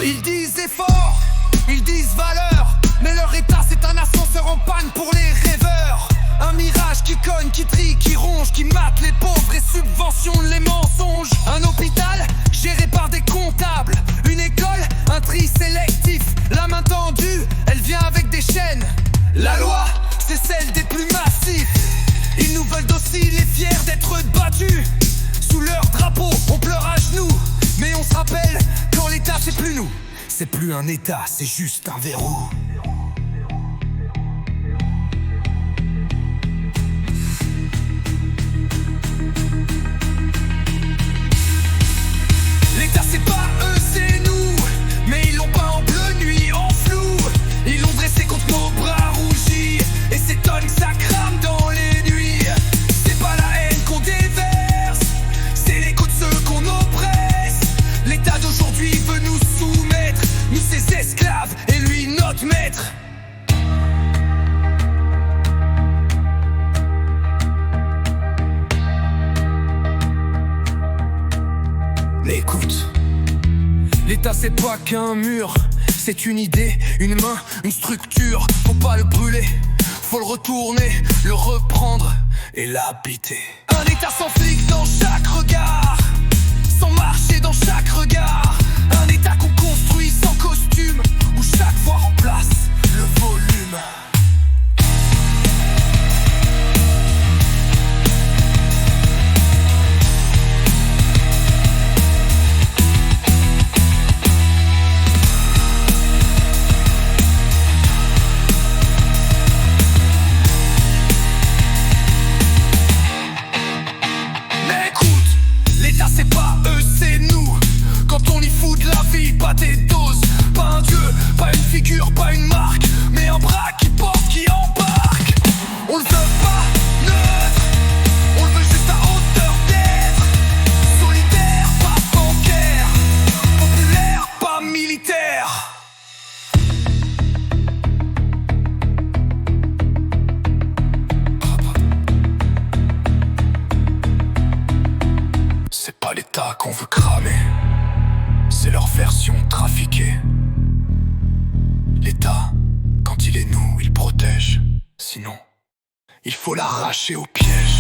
Ils disent effort, ils disent valeur, mais leur état c'est un ascenseur en panne pour les rêveurs. Un mirage qui cogne, qui trie, qui ronge, qui mate les pauvres et subventionne les mensonges. Un hôpital géré par des comptables, une école, un tri sélectif. La main tendue, elle vient avec des chaînes. La loi, c'est celle des plus massifs. Ils nous veulent dociles et fiers d'être battus. Sous leur drapeau, on pleure à genoux. Mais on se rappelle, quand l'État c'est plus nous. C'est plus un État, c'est juste un verrou. L'État c'est pas eux, c'est nous. Mais ils l'ont pas en bleu nuit, en flou. Ils l'ont dressé contre nos bras rougis et s'étonnent que ça crame dans les nuits. C'est pas la haine qu'on déverse, c'est l'écho de ceux qu'on oppresse. L'État d'aujourd'hui veut nous soumettre, nous ses esclaves et lui notre maître. Écoute, l'État c'est pas qu'un mur, c'est une idée, une main, une structure. Faut pas le brûler, faut le retourner, le reprendre et l'habiter. Un État sans flic dans chaque regard, sans marcher dans chaque regard. Un État qu'on construit sans costume, où chaque voix remplace le volume. C'est pas eux, c'est nous. Quand on y fout de la vie, pas des doses. Pas un dieu, pas une figure, pas une marque, mais un bras qui porte, qui embarque. On le veut pas neutre, on le veut juste à hauteur d'être. Solidaire, pas bancaire, populaire, pas militaire. C'est pas l'État qu'on veut cramer, c'est leur version trafiquée. L'État, quand il est nous, il protège. Sinon, il faut l'arracher au piège.